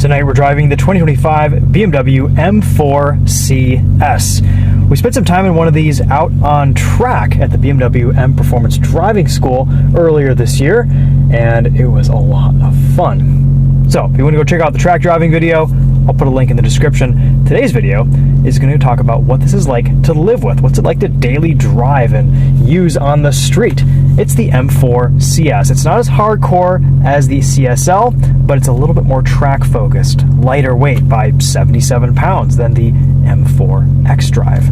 Tonight we're driving the 2025 BMW M4 CS. We spent some time in one of these out on track at the BMW M Performance Driving School earlier this year, and it was a lot of fun. So if you want to go check out the track driving video, I'll put a link in the description. Today's video is going to talk about what this is like to live with. What's it like to daily drive and use on the street? It's the M4 CS. It's not as hardcore as the CSL, but it's a little bit more track focused, lighter weight by 77 pounds than the M4 X-Drive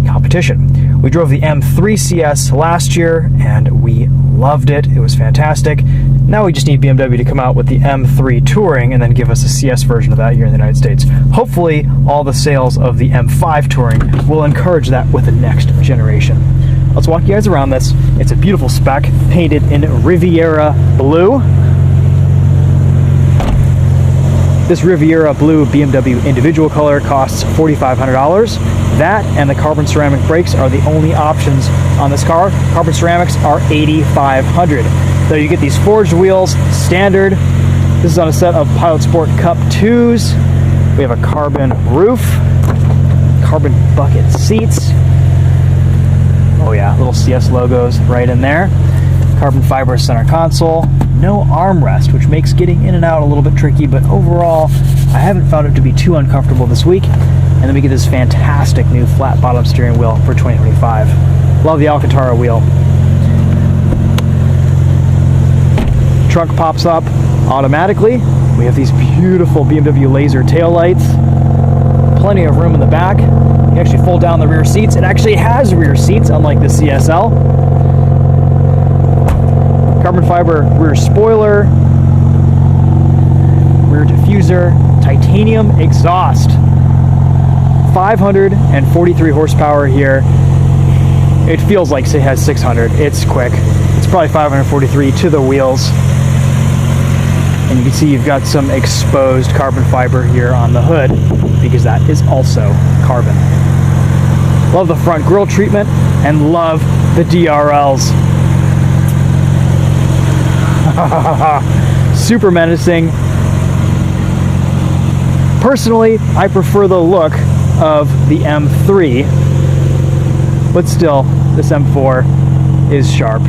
competition. We drove the M3 CS last year and we loved it. It was fantastic. Now we just need BMW to come out with the M3 Touring and then give us a CS version of that here in the United States. Hopefully all the sales of the M5 Touring will encourage that with the next generation. Let's walk you guys around this. It's a beautiful spec, painted in Riviera Blue. This Riviera Blue BMW individual color costs $4,500. That and the carbon ceramic brakes are the only options on this car. Carbon ceramics are $8,500. So you get these forged wheels, standard. This is on a set of Pilot Sport Cup 2s. We have a carbon roof, carbon bucket seats. Oh yeah, little CS logos right in there. Carbon fiber center console. No armrest, which makes getting in and out a little bit tricky, but overall, I haven't found it to be too uncomfortable this week. And then we get this fantastic new flat bottom steering wheel for 2025. Love the Alcantara wheel. Trunk pops up automatically. We have these beautiful BMW laser taillights. Plenty of room in the back. You actually fold down the rear seats. It actually has rear seats, unlike the CSL. Carbon fiber rear spoiler, rear diffuser, titanium exhaust. 543 horsepower here. It feels like it has 600. It's quick. It's probably 543 to the wheels. And you can see you've got some exposed carbon fiber here on the hood because that is also carbon. Love the front grille treatment and love the DRLs. Super menacing. Personally, I prefer the look of the M3, but still, this M4 is sharp.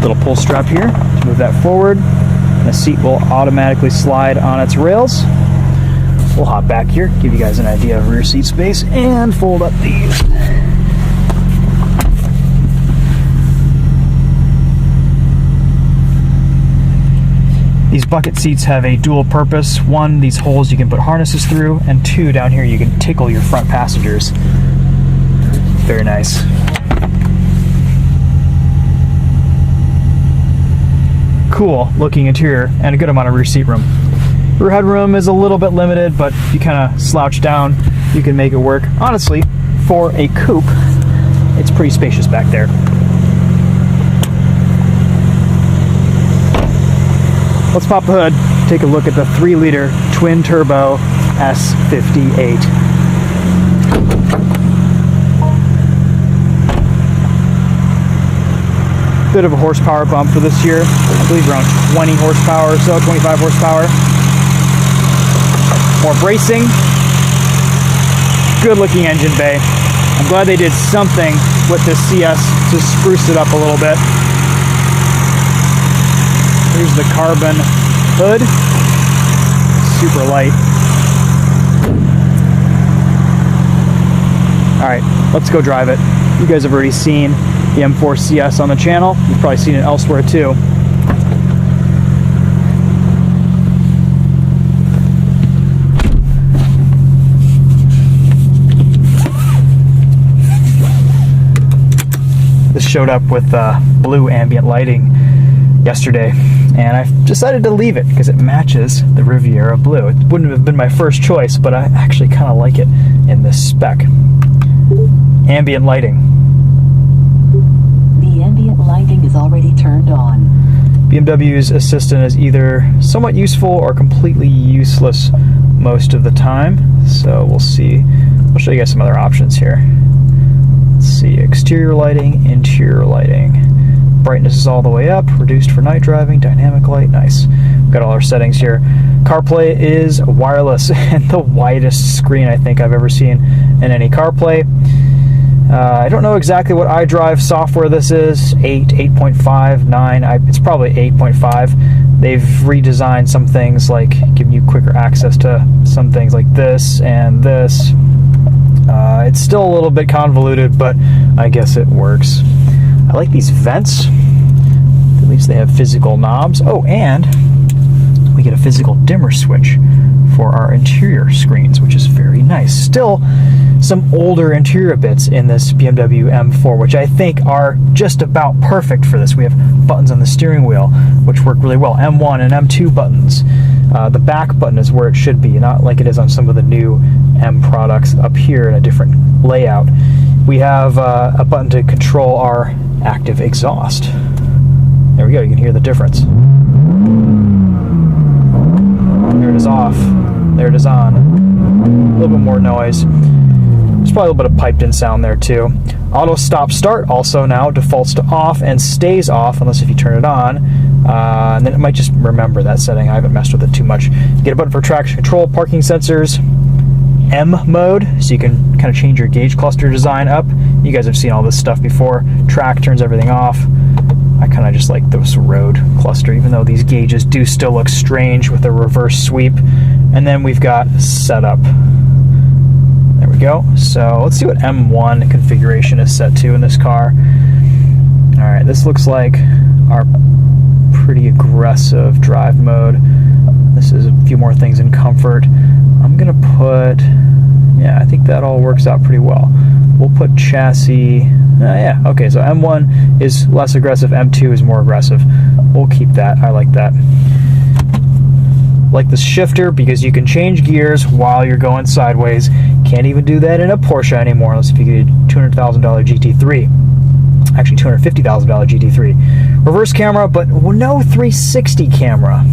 Little pull strap here to move that forward, and the seat will automatically slide on its rails. We'll hop back here, give you guys an idea of rear seat space, and fold up these. These bucket seats have a dual purpose. One, these holes you can put harnesses through, and two, down here you can tickle your front passengers. Very nice. Cool looking interior and a good amount of rear seat room. Rear headroom is a little bit limited, but if you kind of slouch down, you can make it work. Honestly, for a coupe, it's pretty spacious back there. Let's pop the hood, take a look at the 3-liter twin-turbo S58. Bit of a horsepower bump for this year. I believe around 20 horsepower or so, 25 horsepower. More bracing. Good looking engine bay. I'm glad they did something with this CS to spruce it up a little bit. Here's the carbon hood. Super light. Alright, let's go drive it. You guys have already seen the M4 CS on the channel. You've probably seen it elsewhere too. This showed up with blue ambient lighting yesterday, and I decided to leave it because it matches the Riviera Blue. It wouldn't have been my first choice, but I actually kind of like it in this spec. Ambient lighting. The ambient lighting is already turned on. BMW's Assistant is either somewhat useful or completely useless most of the time, so we'll see. I'll show you guys some other options here. Let's see, exterior lighting, interior lighting. Brightness is all the way up, reduced for night driving, dynamic light, nice. We've got all our settings here. CarPlay is wireless and the widest screen I think I've ever seen in any CarPlay. I don't know exactly what iDrive software this is, 8, 8.5, 9, it's probably 8.5. They've redesigned some things, like giving you quicker access to some things like this and this. It's still a little bit convoluted, but I guess it works. I like these vents. At least they have physical knobs. Oh, and we get a physical dimmer switch for our interior screens, which is very nice. Still some older interior bits in this BMW M4, which I think are just about perfect for this. We have buttons on the steering wheel, which work really well. M1 and M2 buttons. The back button is where it should be, not like it is on some of the new M products up here in a different layout. We have a button to control our active exhaust. There we go, you can hear the difference. There it is off, there it is on. A little bit more noise. There's probably a little bit of piped in sound there too. Auto stop start also now defaults to off and stays off unless if you turn it on. And then it might just remember that setting. I haven't messed with it too much. You get a button for traction control, parking sensors, M mode, so you can kind of change your gauge cluster design up. You guys have seen all this stuff before. Track turns everything off. I kind of just like this road cluster, even though these gauges do still look strange with a reverse sweep. And then we've got setup. There we go. So let's see what M1 configuration is set to in this car. All right, this looks like our pretty aggressive drive mode. This is a few more things in comfort. I'm gonna put, yeah, I think that all works out pretty well. We'll put chassis, yeah, okay, so M1 is less aggressive, M2 is more aggressive. We'll keep that, I like that. Like the shifter, because you can change gears while you're going sideways. Can't even do that in a Porsche anymore, unless if you get a $200,000 GT3. Actually, $250,000 GT3. Reverse camera, but no 360 camera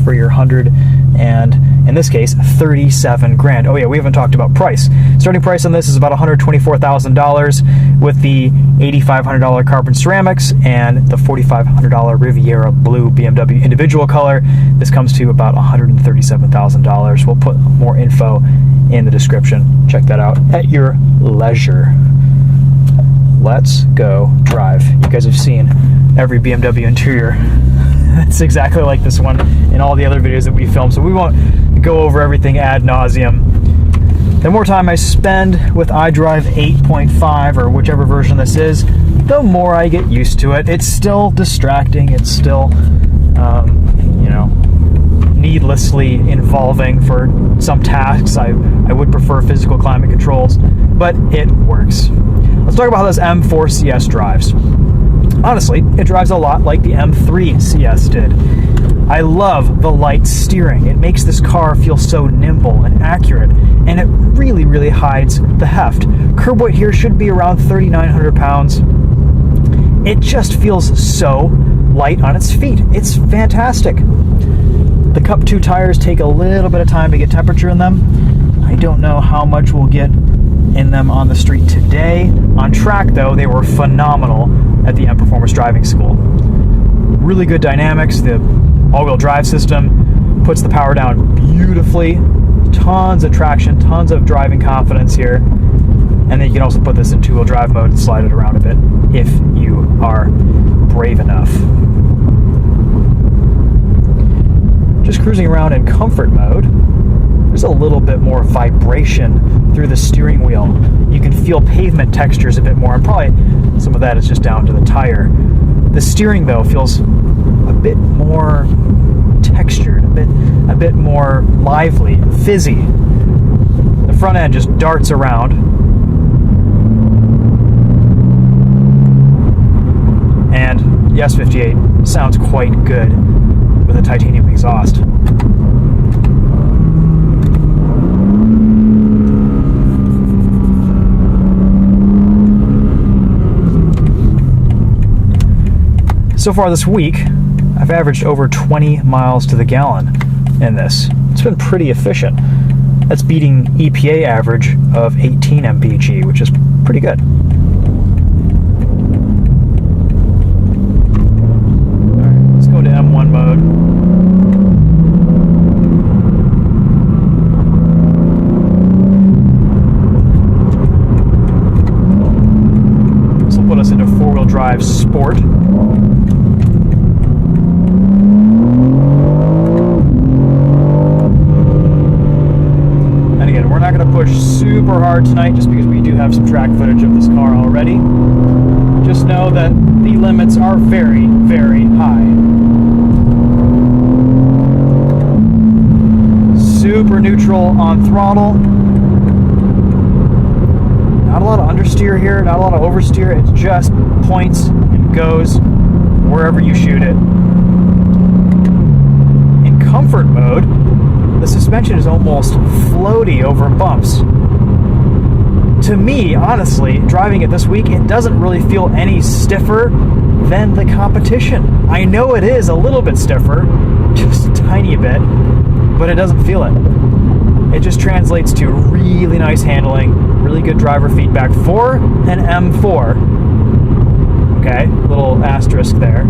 for your 100 and, in this case, 37 grand. Oh yeah, we haven't talked about price. Starting price on this is about $124,000 with the $8,500 carbon ceramics and the $4,500 Riviera Blue BMW individual color. This comes to about $137,000. We'll put more info in the description. Check that out at your leisure. Let's go drive. You guys have seen every BMW interior. It's exactly like this one in all the other videos that we filmed, so we won't go over everything ad nauseum. The more time I spend with iDrive 8.5 or whichever version this is, the more I get used to it. It's still distracting. It's still, you know, needlessly involving for some tasks. I would prefer physical climate controls, but it works. Let's talk about how this M4 CS drives. Honestly, it drives a lot like the M3 CS did. I love the light steering. It makes this car feel so nimble and accurate, and it really, really hides the heft. Curb weight here should be around 3,900 pounds. It just feels so light on its feet. It's fantastic. The Cup 2 tires take a little bit of time to get temperature in them. I don't know how much we'll get in them on the street today. On track, though, they were phenomenal at the M Performance Driving School. Really good dynamics. The all-wheel drive system puts the power down beautifully. Tons of traction, tons of driving confidence here. And then you can also put this in two-wheel drive mode and slide it around a bit if you are brave enough. Just cruising around in comfort mode, there's a little bit more vibration through the steering wheel. You can feel pavement textures a bit more, and probably some of that is just down to the tire. The steering, though, feels a bit more textured, a bit more lively, fizzy. The front end just darts around. And the S58 sounds quite good with a titanium exhaust. So far this week, I've averaged over 20 miles to the gallon in this. It's been pretty efficient. That's beating EPA average of 18 mpg, which is pretty good. we're not going to push super hard tonight just because we do have some track footage of this car already. Just know that the limits are very, very high. Super neutral on throttle. Not a lot of understeer here, not a lot of oversteer. It just points and goes wherever you shoot it. In comfort mode, the suspension is almost floaty over bumps. To me, honestly, driving it this week, it doesn't really feel any stiffer than the competition. I know it is a little bit stiffer, just a tiny bit, but it doesn't feel it. It just translates to really nice handling, really good driver feedback for an M4. Okay, little asterisk there.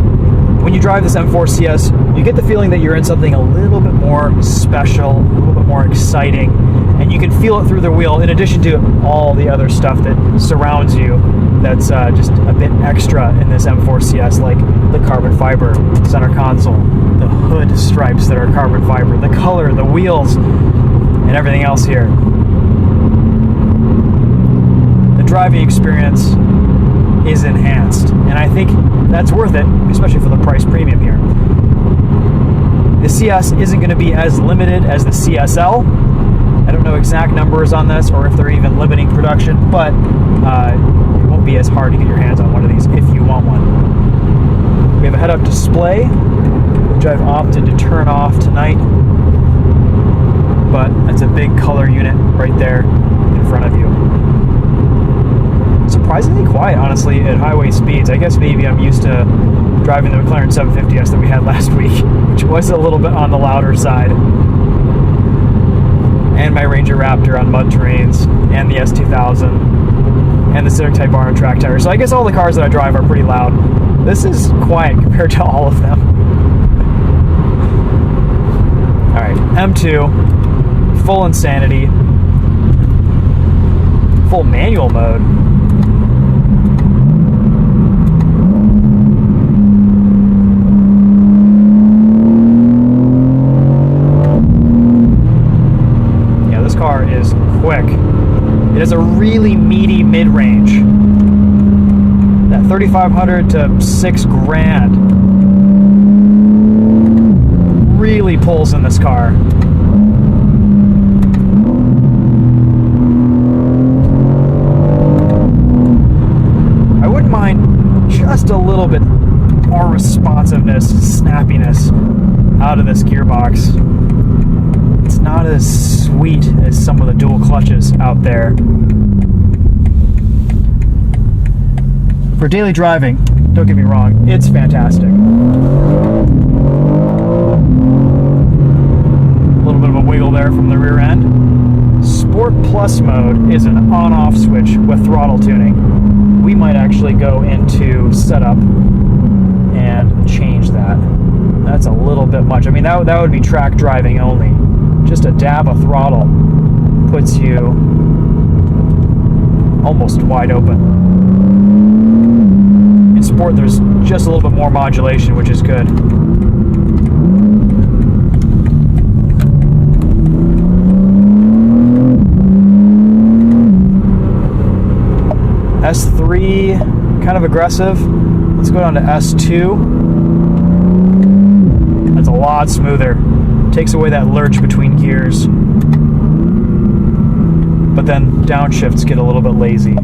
When you drive this M4 CS, you get the feeling that you're in something a little bit more special, a little bit more exciting, and you can feel it through the wheel in addition to all the other stuff that surrounds you that's just a bit extra in this M4 CS, like the carbon fiber center console, the hood stripes that are carbon fiber, the color, the wheels, and everything else here. The driving experience is enhanced, and I think that's worth it, especially for the price premium here. The CS isn't going to be as limited as the CSL. I don't know exact numbers on this or if they're even limiting production, but it won't be as hard to get your hands on one of these if you want one. We have a head-up display, which I've opted to turn off tonight, but that's a big color unit right there in front of you. Surprisingly quiet, honestly, at highway speeds. I guess maybe I'm used to driving the McLaren 750S that we had last week, which was a little bit on the louder side. And my Ranger Raptor on mud terrains, and the S2000, and the Civic Type R on track tires. So I guess all the cars that I drive are pretty loud. This is quiet compared to all of them. Alright, M2, full insanity, full manual mode. Car is quick. It has a really meaty mid-range. That 3,500 to $6,000 really pulls in this car. I wouldn't mind just a little bit more responsiveness, snappiness out of this gearbox. It's not as sweet as some of the dual clutches out there. For daily driving, don't get me wrong, it's fantastic. A little bit of a wiggle there from the rear end. Sport Plus mode is an on-off switch with throttle tuning. We might actually go into setup and change that. That's a little bit much. I mean, that would be track driving only. Just a dab of throttle puts you almost wide open. In Sport, there's just a little bit more modulation, which is good. S3, kind of aggressive. Let's go down to S2. That's a lot smoother. Takes away that lurch between gears. But then downshifts get a little bit lazy.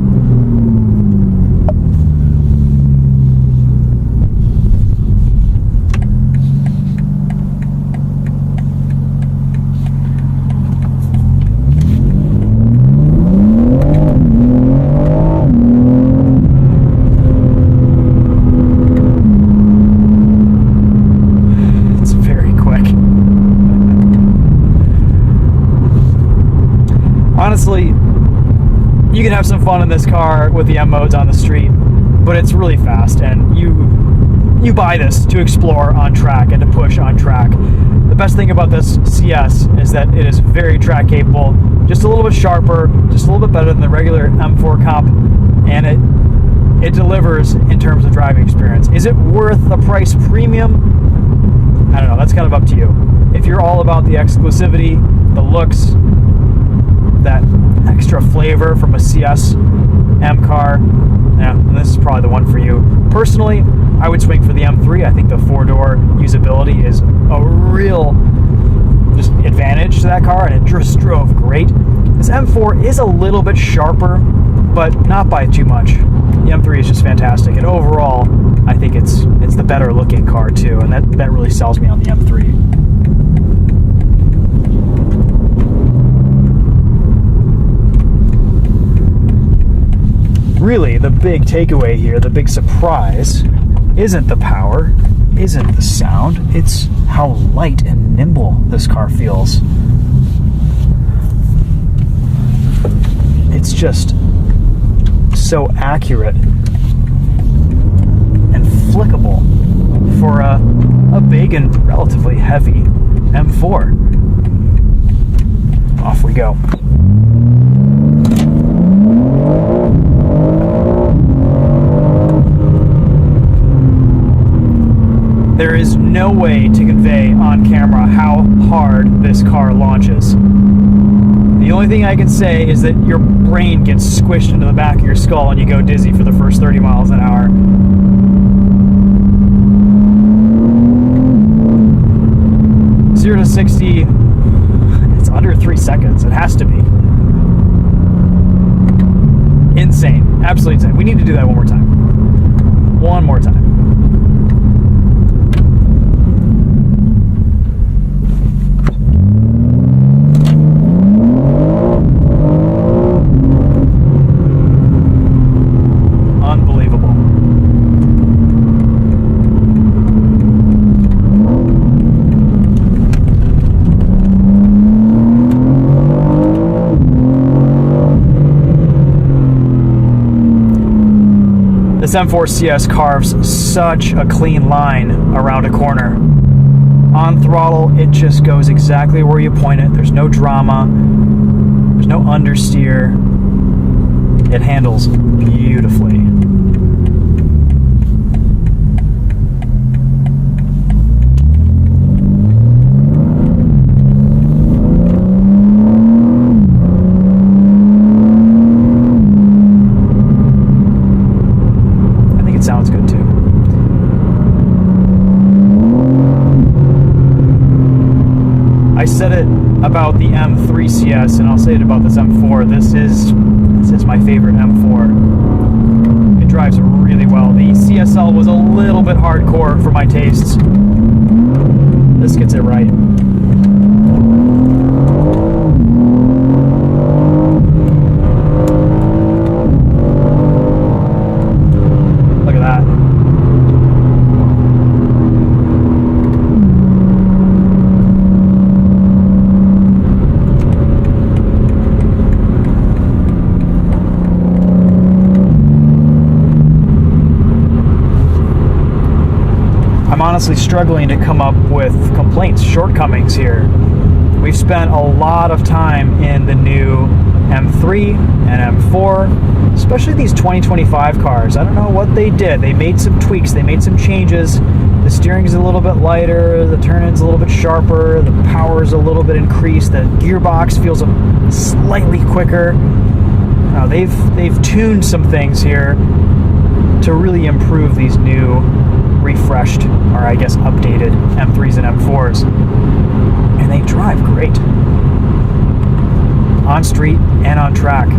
Honestly, you can have some fun in this car with the M modes on the street, but it's really fast, and you buy this to explore on track and to push on track. The best thing about this CS is that it is very track capable, just a little bit sharper, just a little bit better than the regular M4 comp, and it delivers in terms of driving experience. Is it worth the price premium? I don't know, that's kind of up to you. If you're all about the exclusivity, the looks, that waver from a CS M car, yeah, and this is probably the one for you. Personally, I would swing for the M3. I think the four-door usability is a real just advantage to that car, and it just drove great. This M4 is a little bit sharper, but not by too much. The M3 is just fantastic, and overall, I think it's the better looking car too, and that really sells me on the M3. Really, the big takeaway here, the big surprise, isn't the power, isn't the sound, it's how light and nimble this car feels. It's just so accurate and flickable for a big and relatively heavy M4. Off we go. There is no way to convey on camera how hard this car launches. The only thing I can say is that your brain gets squished into the back of your skull and you go dizzy for the first 30 miles an hour. Zero to 60, it's under 3 seconds. It has to be. Insane. Absolutely insane. We need to do that one more time. One more time. This M4 CS carves such a clean line around a corner. On throttle, it just goes exactly where you point it. There's no drama. There's no understeer. It handles beautifully. Sounds good too. I said it about the M3 CS, and I'll say it about this M4. This is my favorite M4. It drives really well. The CSL was a little bit hardcore for my tastes. This gets it right. Honestly struggling to come up with complaints, shortcomings here. We've spent a lot of time in the new M3 and M4, especially these 2025 cars. I don't know what they did. They made some tweaks, they made some changes. The steering is a little bit lighter, the turn-in's a little bit sharper, the power is a little bit increased, the gearbox feels slightly quicker. They've tuned some things here to really improve these new refreshed, or I guess updated, M3s and M4s. And they drive great. On street and on track.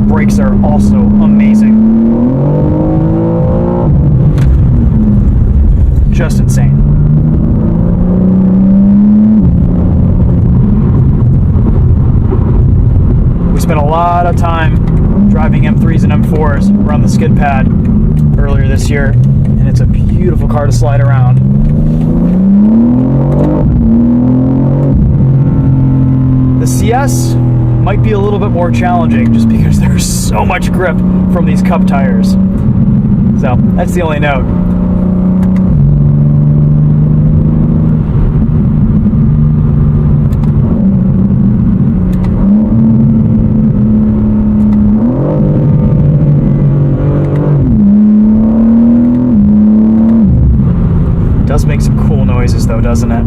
Brakes are also amazing. Just insane. We spent a lot of time driving M3s and M4s around the skid pad earlier this year, and it's a beautiful car to slide around. CS might be a little bit more challenging just because there's so much grip from these cup tires. So that's the only note. It does make some cool noises though, doesn't it?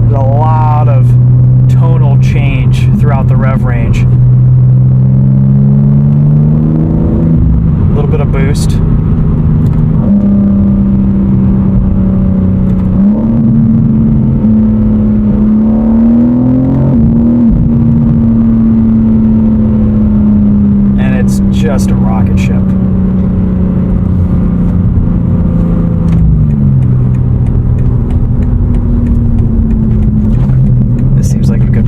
There's a lot of tonal change throughout the rev range. A little bit of boost. And it's just a rocket ship.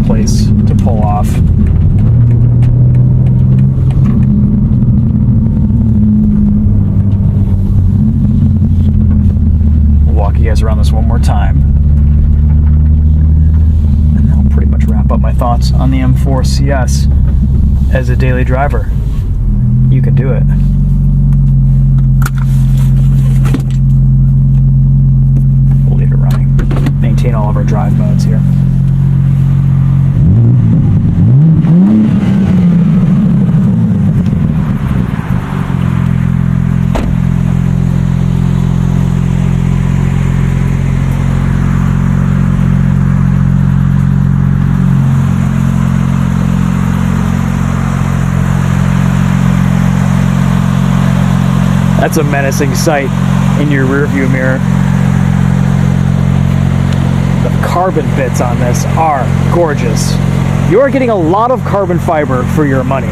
Place to pull off. We'll walk you guys around this one more time, and that'll pretty much wrap up my thoughts on the M4 CS. As a daily driver, you can do it. We'll leave it running. Maintain all of our drive modes here. That's a menacing sight in your rearview mirror. The carbon bits on this are gorgeous. You're getting a lot of carbon fiber for your money.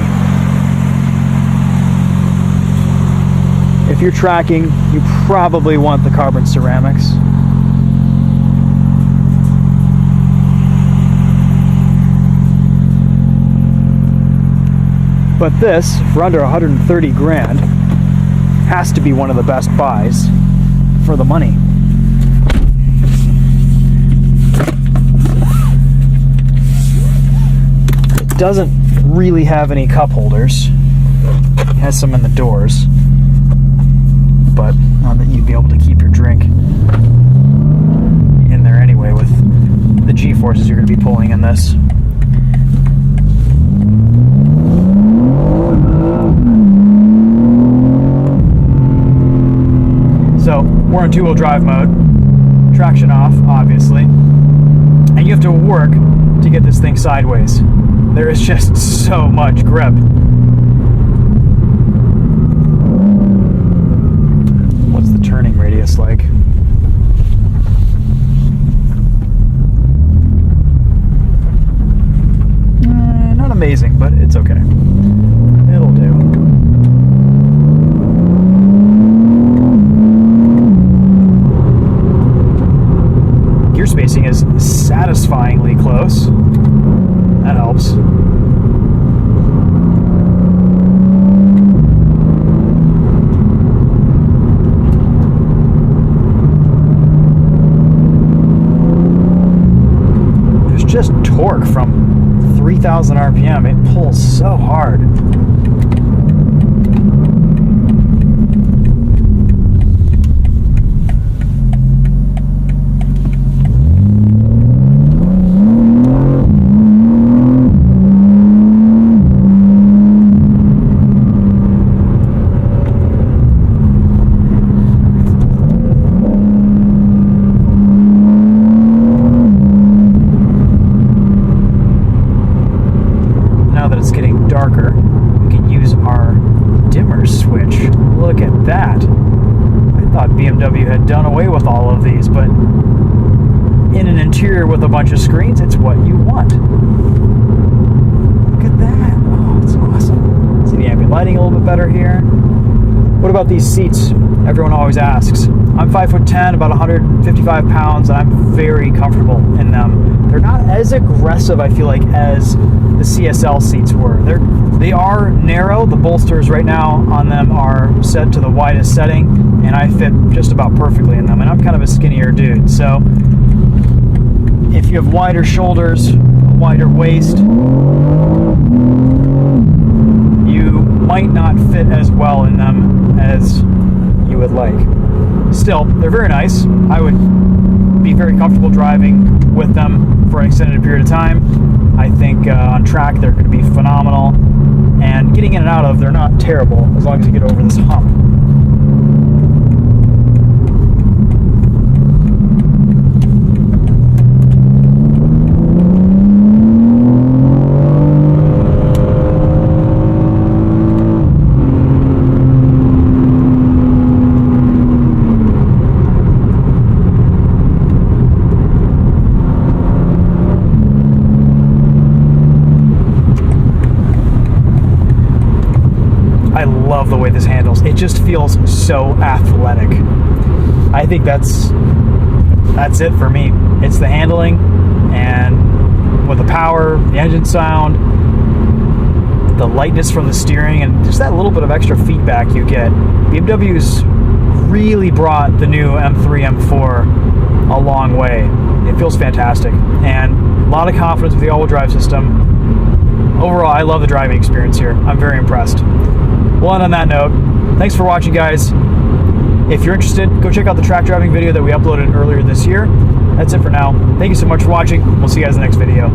If you're tracking, you probably want the carbon ceramics. But this, for under 130 grand, has to be one of the best buys for the money. It doesn't really have any cup holders. It has some in the doors, but not that you'd be able to keep your drink in there anyway with the G-forces you're going to be pulling in this. So we're in two-wheel drive mode, traction off, obviously, and you have to work to get this thing sideways. There is just so much grip. What's the turning radius like? Not amazing, but it's okay. It'll do. Gear spacing is satisfyingly close. That helps. There's just torque from 3,000 RPM. It pulls so hard. Now that it's getting darker, we can use our dimmer switch. Look at that. I thought BMW had done away with all of these, but in an interior with a bunch of screens, it's what you want. Look at that. Oh, it's awesome. See the ambient lighting a little bit better here. What about these seats? Everyone always asks. I'm 5'10", about 155 pounds, and I'm very comfortable in them. They're not as aggressive, I feel like, as the CSL seats were. They are narrow. The bolsters right now on them are set to the widest setting, and I fit just about perfectly in them. And I'm kind of a skinnier dude, so if you have wider shoulders, a wider waist, you might not fit as well in them as you would like. Still, they're very nice. I would be very comfortable driving with them for an extended period of time. I think on track they're going to be phenomenal, and getting in and out of, they're not terrible as long as you get over this hump. I love the way this handles. It just feels so athletic. I think that's it for me. It's the handling, and with the power, the engine sound, the lightness from the steering, and just that little bit of extra feedback you get. BMW's really brought the new M3, M4 a long way. It feels fantastic, and a lot of confidence with the all-wheel drive system. Overall, I love the driving experience here. I'm very impressed. Well, and on that note, thanks for watching, guys. If you're interested, go check out the track driving video that we uploaded earlier this year. That's it for now. Thank you so much for watching. We'll see you guys in the next video.